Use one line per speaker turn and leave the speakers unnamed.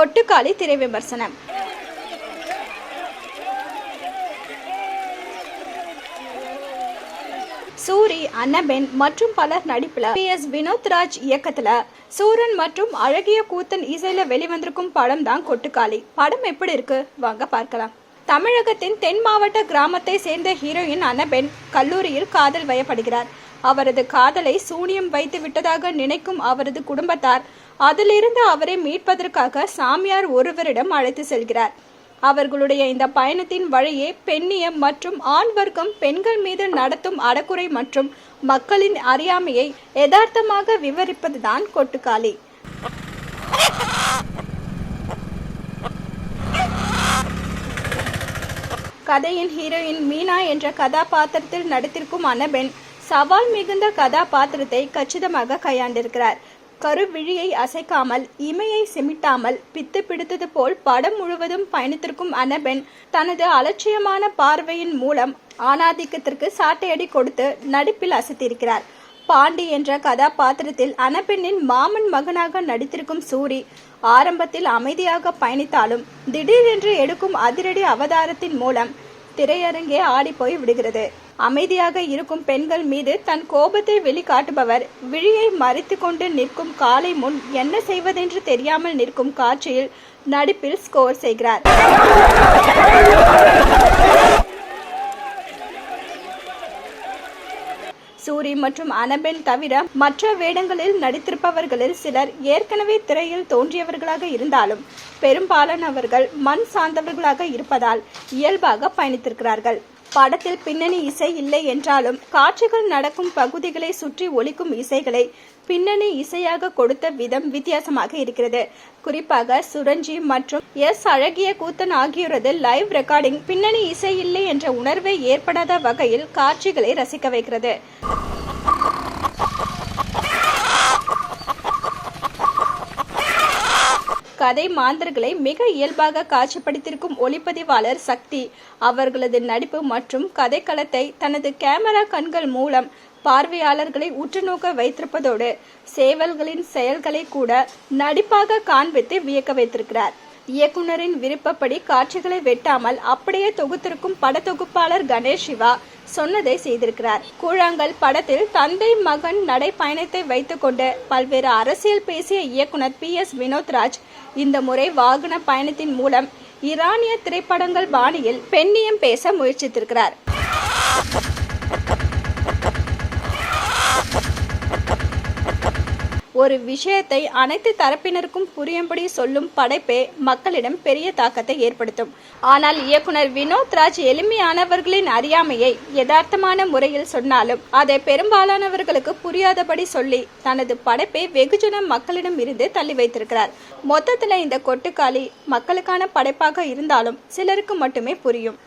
கொட்டுக்காளி திரை விமர்சனம். சூரி, அன்னபென் மற்றும் பலர் நடிப்புல PS வினோத்ராஜ் இயக்கத்துல சூரன் மற்றும் அழகிய கூத்தன் இசையில வெளிவந்திருக்கும் படம் தான் கொட்டுக்காளி. படம் எப்படி இருக்கு வாங்க பார்க்கலாம். தமிழகத்தின் தென் மாவட்ட கிராமத்தை சேர்ந்த ஹீரோயின் அன்னபென் கல்லூரியில் காதல் வயப்படுகிறார். அவரது காதலை சூனியம் வைத்து விட்டதாக நினைக்கும் அவரது குடும்பத்தார் அதிலிருந்து அவரை மீட்பதற்காக சாமியார் ஒருவரிடம் அழைத்து செல்கிறார். அவர்களுடைய இந்த பயணத்தின் வழியே பெண்ணியம் மற்றும் ஆண் வர்க்கம் பெண்கள் மீது நடத்தும் அடக்குறை மற்றும் மக்களின் அறியாமையை யதார்த்தமாக விவரிப்பதுதான் கொட்டுக்காளி. கதையின் ஹீரோயின் மீனா என்ற கதாபாத்திரத்தில் நடித்திருக்கும் அன்னபென் சவால் மிகுந்த கதாபாத்திரத்தை கச்சிதமாக கையாண்டிருக்கிறார். கருவிழியை அசைக்காமல் இமையை சிமிட்டாமல் பித்து பிடித்தது போல் படம் முழுவதும் பயணித்திருக்கும் அன்னபென் தனது அலட்சியமான பார்வையின் மூலம் ஆணாதிக்கத்திற்கு சாட்டையடி கொடுத்து நடிப்பில் அசத்தியிருக்கிறார். பாண்டி என்ற கதாபாத்திரத்தில் அன்னபெண்ணின் மாமன் மகனாக நடித்திருக்கும் சூரி ஆரம்பத்தில் அமைதியாக பயணித்தாலும் திடீரென்று எடுக்கும் அதிரடி அவதாரத்தின் மூலம் திரையரங்கே ஆடி போய் விடுகிறது. அமைதியாக இருக்கும் பெண்கள் மீது தன் கோபத்தை வெளிக்காட்டுபவர் விழியை மறைத்து கொண்டு நிற்கும் காலை முன் என்ன செய்வதென்று தெரியாமல் நிற்கும் காட்சியில் நடிப்பில் ஸ்கோர் செய்கிறார். சூரி மற்றும் அன்னபென் தவிர மற்ற வேடங்களில் நடித்திருப்பவர்களில் சிலர் ஏற்கனவே திரையில் தோன்றியவர்களாக இருந்தாலும் பெரும்பாலானவர்கள் மண் சார்ந்தவர்களாக இருப்பதால் இயல்பாக பயணித்திருக்கிறார்கள். படத்தில் பின்னணி இசை இல்லை என்றாலும் காட்சிகள் நடக்கும் பகுதிகளை சுற்றி ஒலிக்கும் இசைகளை பின்னணி இசையாக கொடுத்த விதம் வித்தியாசமாக இருக்கிறது. குறிப்பாக சுரஞ்சி மற்றும் அழகிய கூத்தன் ஆகியோரது லைவ் ரெக்கார்டிங் பின்னணி இசை இல்லை என்ற உணர்வை ஏற்படாத வகையில் காட்சிகளை ரசிக்க வைக்கிறது. கதை மாந்தர்களை மிக இயல்பாக காட்சிப்படுத்தியிருக்கும் ஒளிப்பதிவாளர் சக்தி அவர்களது நடிப்பு மற்றும் கதைக்களத்தை தனது கேமரா கண்கள் மூலம் பார்வையாளர்களை உற்றுநோக்க வைத்திருப்பதோடு சேவல்களின் செயல்களை கூட நடிப்பாக காண்பித்து வியக்க வைத்திருக்கிறார். இயக்குனரின் விருப்பப்படி காட்சிகளை வெட்டாமல் அப்படியே தொகுத்திருக்கும் படத்தொகுப்பாளர் கணேஷ் சிவா சொன்னதை செய்திருக்கிறார். கூழாங்கல் படத்தில் தந்தை மகன் நடைப்பயணத்தை வைத்துக்கொண்டு பல்வேறு அரசியல் பேசிய இயக்குனர் PS வினோத்ராஜ் இந்த முறை வாகன பயணத்தின் மூலம் ஈரானிய திரைப்படங்கள் பாணியில் பெண்ணியம் பேச முயற்சித்திருக்கிறார். ஒரு விஷயத்தை அனைத்து தரப்பினருக்கும் புரியும்படி சொல்லும் படைப்பே மக்களிடம் பெரிய தாக்கத்தை ஏற்படுத்தும். ஆனால் இயக்குனர் வினோத்ராஜ் எளிமையானவர்களின் அறியாமையை யதார்த்தமான முறையில் சொன்னாலும் அதை பெரும்பாலானவர்களுக்கு புரியாதபடி சொல்லி தனது படைப்பை வெகுஜன மக்களிடம் இருந்து தள்ளி வைத்திருக்கிறார். மொத்தத்தில் இந்த கொட்டுக்காளி மக்களுக்கான படைப்பாக இருந்தாலும் சிலருக்கு மட்டுமே புரியும்.